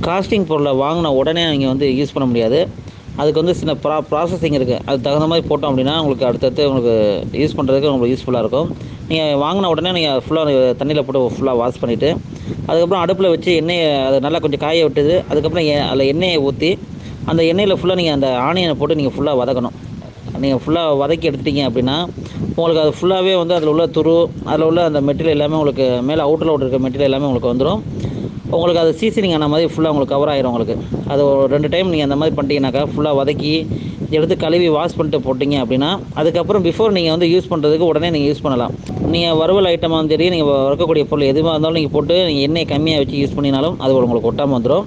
Costing பொருளை வாங்கின உடனே நீங்கள் வந்து யூஸ் பண்ண முடியாது. அதுக்கு வந்து சின்ன ப்ராசஸிங் இருக்குது. அதுக்கு தகுந்த மாதிரி போட்டோம் அப்படின்னா உங்களுக்கு அடுத்தடுத்து உங்களுக்கு யூஸ் பண்ணுறதுக்கு உங்களுக்கு யூஸ்ஃபுல்லாக இருக்கும். நீங்கள் வாங்கின உடனே நீங்கள் ஃபுல்லாக தண்ணியில் போட்டு ஃபுல்லாக வாஷ் பண்ணிவிட்டு, அதுக்கப்புறம் அடுப்பில் வச்சு எண்ணெயை அதை நல்லா கொஞ்சம் காய விட்டுது. அதுக்கப்புறம் அதில் எண்ணெயை ஊற்றி அந்த எண்ணெயில் ஃபுல்லாக நீங்கள் அந்த ஆனியனை போட்டு நீங்கள் ஃபுல்லாக வதக்கணும். நீங்கள் ஃபுல்லாக வதக்கி எடுத்துட்டீங்க அப்படின்னா உங்களுக்கு அது ஃபுல்லாகவே வந்து அதில் உள்ள துரு, அதில் உள்ள அந்த மெட்டீரியல் எல்லாமே உங்களுக்கு மேலே அவுட்டரில் இருக்க மெட்டீரியல் எல்லாமே உங்களுக்கு வந்துடும். உங்களுக்கு அது சீசனிங் ஆன மாதிரி ஃபுல்லாக உங்களுக்கு கவர் ஆகிரும். உங்களுக்கு அது ஒரு 2 டைம் நீங்கள் அந்த மாதிரி பண்ணிட்டீங்கன்னாக்கா ஃபுல்லாக வதக்கி எடுத்து கழுவி வாஷ் பண்ணிட்டு போட்டிங்க அப்படின்னா அதுக்கப்புறம் பிஃபோர் நீங்கள் வந்து யூஸ் பண்ணுறதுக்கு உடனே நீங்கள் யூஸ் பண்ணலாம். நீங்கள் வறுவல் ஐட்டமாக சரி, நீங்கள் வறுக்கக்கூடிய பொருள் எதுவாக இருந்தாலும் நீங்கள் போட்டு நீங்கள் எண்ணெய் கம்மியாக வச்சு யூஸ் பண்ணினாலும் அது உங்களுக்கு ஒட்டாமல் வந்துடும்.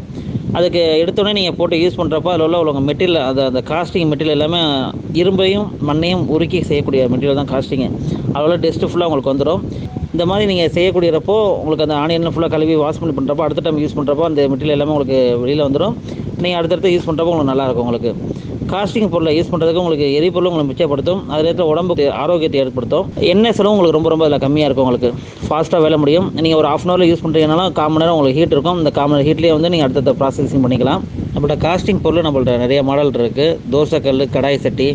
அதுக்கு எடுத்தோடனே நீங்கள் போட்டு யூஸ் பண்ணுறப்போ அதில் உள்ள மெட்டீரியல் அந்த காஸ்டிங் மெட்டீரியல் எல்லாமே இரும்பையும் மண்ணையும் உருக்கி செய்யக்கூடிய மெட்டீரியல் தான் காஸ்டிங்கு. அதோட டெஸ்ட்டு ஃபுல்லாக உங்களுக்கு வந்துடும். இந்த மாதிரி நீங்கள் செய்யக்கூடியப்போ உங்களுக்கு அந்த ஆனியன் ஃபுல்லாக கழுவி வாஷ் பண்ணி பண்ணுறப்போ அடுத்த டைம் யூஸ் பண்ணுறப்போ அந்த மெட்டீரியல் எல்லாமே உங்களுக்கு வெளியில் வந்துடும். நீங்கள் அடுத்தடுத்து யூஸ் பண்ணுறப்போ உங்களுக்கு நல்லாயிருக்கும். உங்களுக்கு காஸ்டிங் பொருளை யூஸ் பண்ணுறதுக்கு உங்களுக்கு எரிபொருளும் உங்களுக்கு மிச்சப்படுத்தும். அதே நேரத்தில் உடம்புக்கு ஆரோக்கியத்தை ஏற்படுத்தும். எண்ணெய் செலவும் உங்களுக்கு ரொம்ப அதில் கம்மியாக இருக்கும். உங்களுக்கு ஃபாஸ்ட்டாக வேலை முடியும். நீங்கள் ஒரு 1/2 ஹவரில் யூஸ் பண்ணுறீங்கனாலும் 1/4 மணி நேரம் உங்களுக்கு ஹீட் இருக்கும். இந்த 1/4 மணி நேரம் ஹீட்லேயே வந்து நீங்கள் அடுத்த ப்ராசஸிங் பண்ணிக்கலாம். நம்மள்ட்ட காஸ்டிங் பொருள் நம்மள்ட்ட நிறைய மாடல் இருக்குது. தோசைக்கல், கடாய் சட்டி,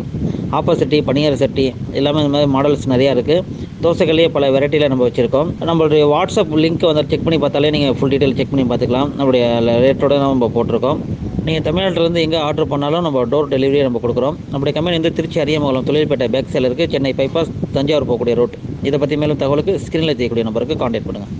ஆப்பசட்டி, பனியார சட்டி எல்லாமே இந்த மாதிரி மாடல்ஸ் நிறையா இருக்குது. தோசைக்கல்லையே பல வெரைட்டியில் நம்ம வச்சுருக்கோம். நம்மளுடைய வாட்ஸ்அப் லிங்க் வந்து செக் பண்ணி பார்த்தாலே நீங்கள் ஃபுல் டீட்டெயில் செக் பண்ணி பார்த்துக்கலாம். நம்மளுடைய ரேட்டோட நம்ம போட்டிருக்கோம். நீங்கள் தமிழ்நாட்டிலேருந்து எங்கே ஆர்டர் பண்ணாலும் நம்ம டோர் டெலிவரியை நம்ம கொடுக்குறோம். நம்முடைய கம்பெனி வந்து திருச்சி அரியமங்கலம் தொழில்பேட்டை பேக் சைடில் இருக்குது. சென்னை பைபாஸ், தஞ்சாவூர் போகக்கூடிய ரோட். இதை பற்றி மேலும் தகவலுக்கு ஸ்க்ரீனில் தெரியக்கூடிய நம்பருக்கு கான்டாக்ட் பண்ணுங்கள்.